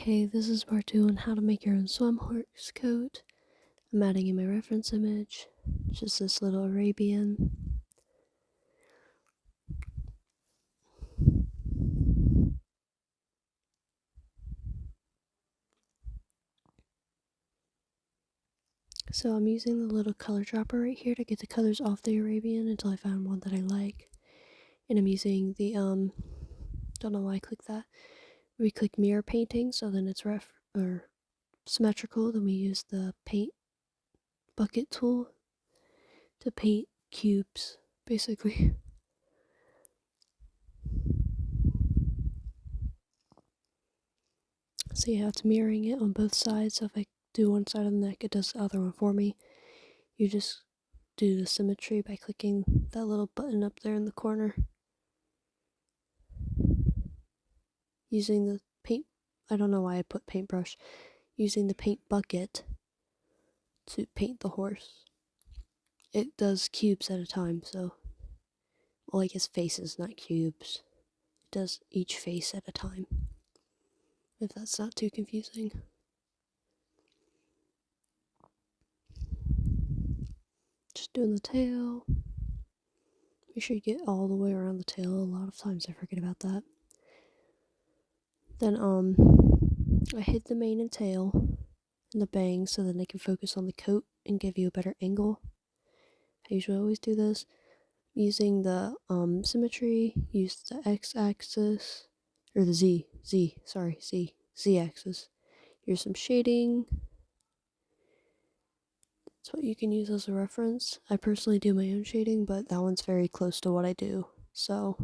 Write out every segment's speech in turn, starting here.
Okay, this is part 2 on how to make your own SWEM horse coat. I'm adding in my reference image, just this little Arabian. So I'm using the little color dropper right here to get the colors off the Arabian until I find one that I like. And I'm using the, don't know why I clicked that. We click mirror painting, so then it's symmetrical. Then we use the paint bucket tool to paint cubes, basically. So yeah, it's mirroring it on both sides. So if I do one side of the neck, it does the other one for me. You just do the symmetry by clicking that little button up there in the corner. Using the paint, I don't know why I put paintbrush, using the paint bucket to paint the horse. It does cubes at a time, so, well, I guess faces, not cubes. It does each face at a time, if that's not too confusing. Just doing the tail. Make sure you get all the way around the tail. A lot of times I forget about that. Then, I hit the mane and tail and the bangs so then I can focus on the coat and give you a better angle. I usually always do this. Using the symmetry, use the x-axis, or the z-axis. Here's some shading. That's what you can use as a reference. I personally do my own shading, but that one's very close to what I do, so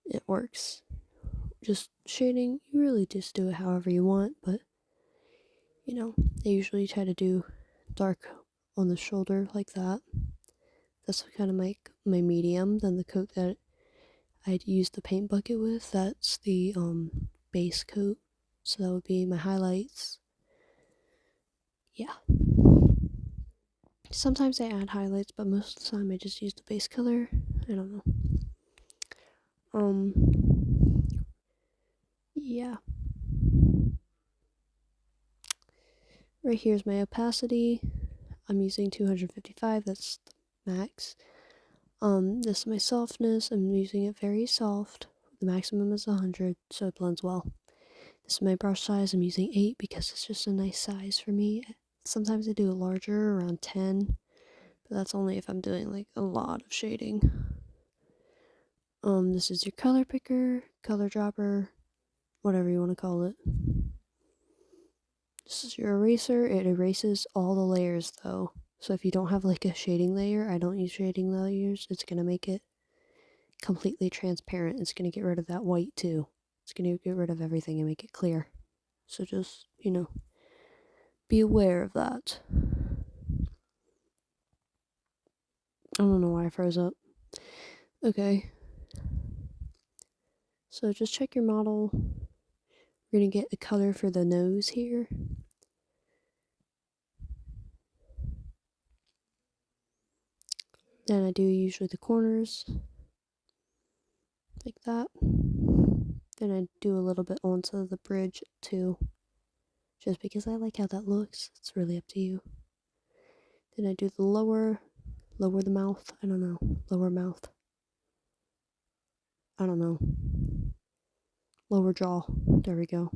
it works. Just shading, you really just do it however you want, but you know, I usually try to do dark on the shoulder like that. That's kind of my medium. Then the coat that I'd use the paint bucket with, that's the base coat. So that would be my highlights. Yeah. Sometimes I add highlights, but most of the time I just use the base color. I don't know. Yeah. Right here's my opacity. I'm using 255, that's the max. This is my softness. I'm using it very soft. The maximum is 100, so it blends well. This is my brush size. I'm using 8 because it's just a nice size for me. Sometimes I do a larger, around 10, but that's only if I'm doing like a lot of shading. This is your color picker, color dropper, whatever you want to call it. This is your eraser. It erases all the layers though. So if you don't have like a shading layer, I don't use shading layers, it's going to make it completely transparent. It's going to get rid of that white too. It's going to get rid of everything and make it clear. So just, be aware of that. I don't know why I froze up. Okay. So just check your model. We're going to get a color for the nose here. Then I do usually the corners. Like that. Then I do a little bit onto the bridge too. Just because I like how that looks. It's really up to you. Then I do the lower the mouth. I don't know. Lower mouth. I don't know. Lower jaw. There we go.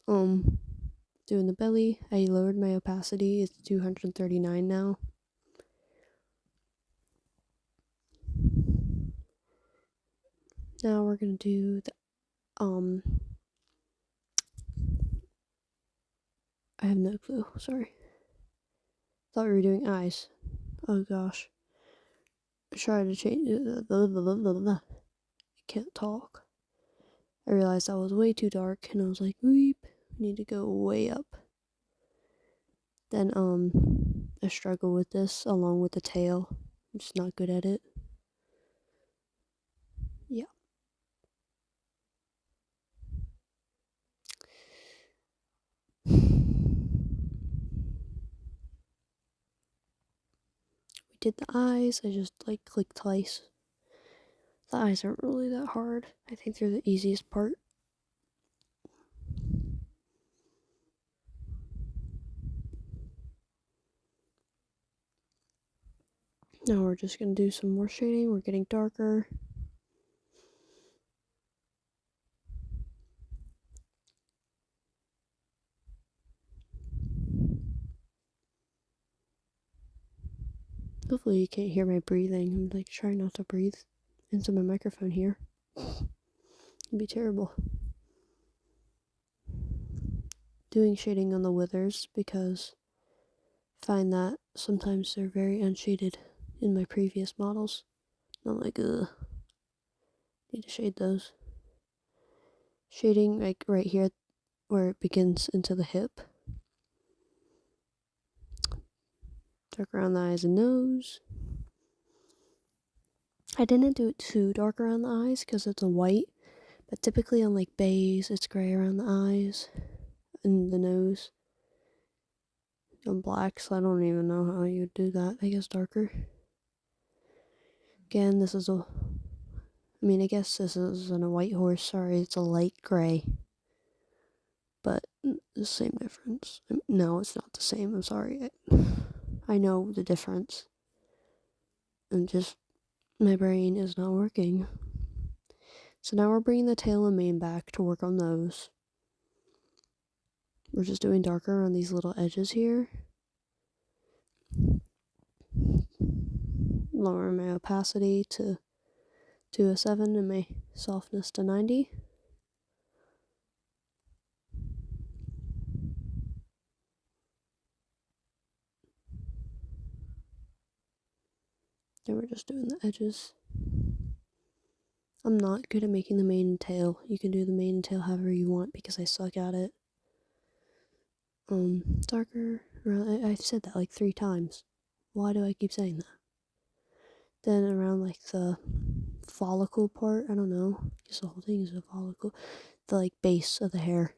Doing the belly. I lowered my opacity. It's 239 now. Now we're gonna do the I have no clue. Sorry. Thought we were doing eyes. Oh gosh. I tried to change it. I can't talk. I realized that was way too dark and I was like, weep. I need to go way up. Then I struggle with this along with the tail. I'm just not good at it. Yeah. We did the eyes. I just clicked twice. The eyes aren't really that hard. I think they're the easiest part. Now we're just going to do some more shading. We're getting darker. Hopefully you can't hear my breathing. I'm like trying not to breathe into my microphone here. It'd be terrible. Doing shading on the withers because I find that sometimes they're very unshaded in my previous models. And I'm like, ugh. Need to shade those. Shading like right here where it begins into the hip. Dark around the eyes and nose. I didn't do it too dark around the eyes because it's a white, but typically on like bays it's gray around the eyes and the nose. On black, so I don't even know how you would do that. I guess darker. Again, this is I guess this isn't a white horse. Sorry, it's a light gray. But the same difference. No, it's not the same. I'm sorry. I know the difference. And just my brain is not working. So now we're bringing the tail and mane back to work on those. We're just doing darker on these little edges here. Lower my opacity to 207 and my softness to 90. Then we're just doing the edges. I'm not good at making the mane and tail. You can do the mane and tail however you want because I suck at it. Darker. I've said that like 3 times. Why do I keep saying that? Then around like the follicle part, I don't know. I guess the whole thing is a follicle. The like base of the hair.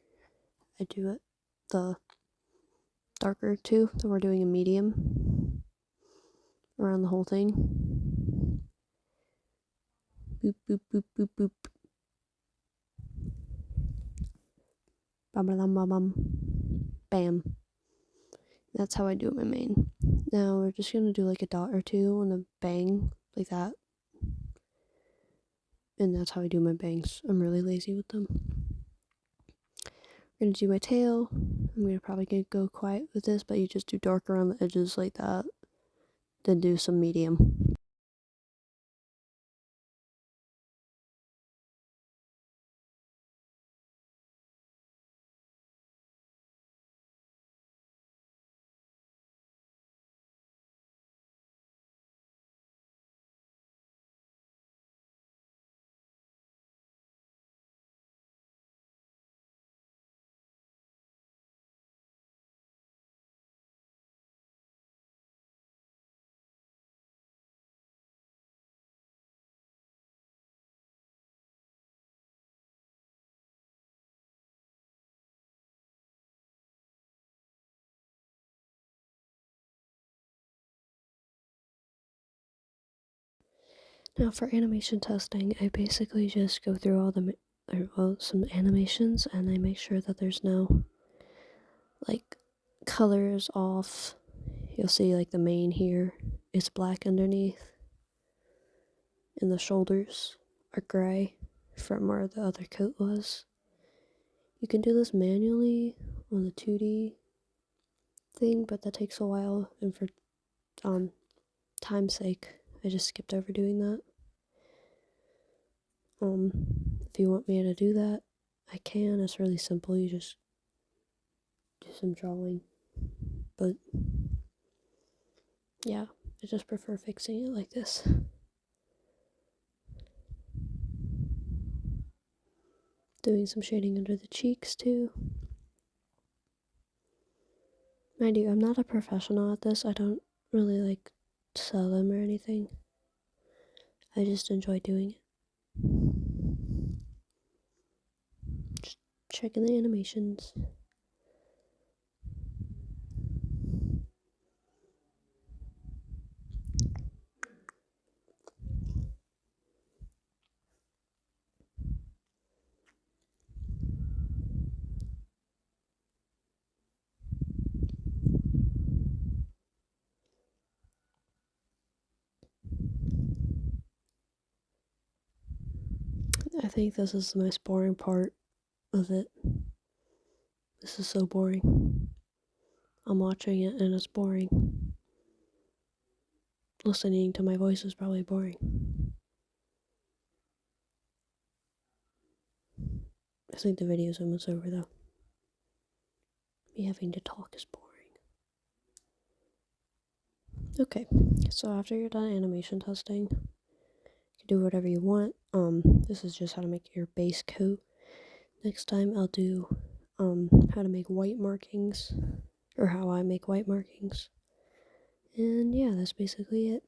I do it the darker too. So we're doing a medium around the whole thing. Boop, boop, boop, boop, boop. Bum, bum, bum, bum. Bam. That's how I do my mane. Now we're just gonna do like a dot or two on the bang, like that. And that's how I do my bangs. I'm really lazy with them. I'm gonna do my tail. I'm gonna probably go quiet with this, but you just do dark around the edges like that. Then do some medium. Now for animation testing, I basically just go through all some animations and I make sure that there's no like colors off. You'll see like the mane here is black underneath and the shoulders are gray from where the other coat was. You can do this manually on the 2D thing, but that takes a while, and for time's sake, I just skipped over doing that. If you want me to do that, I can. It's really simple. You just do some drawing. But yeah, I just prefer fixing it like this. Doing some shading under the cheeks too. Mind you, I'm not a professional at this. I don't really like sell them or anything. I just enjoy doing it. Just checking the animations. I think this is the most boring part of it. This is so boring. I'm watching it and it's boring. Listening to my voice is probably boring. I think the video's almost over though. Me having to talk is boring. Okay, so after you're done animation testing, you can do whatever you want. This is just how to make your base coat. Next time I'll do how to make white markings, or how I make white markings. And yeah, that's basically it.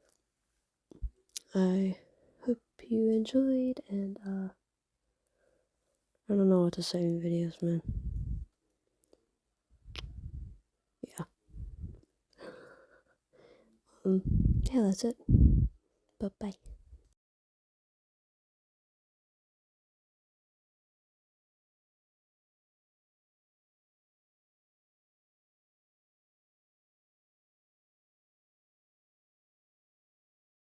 I hope you enjoyed, and I don't know what to say in videos, man. Yeah. Yeah, that's it. Bye-bye.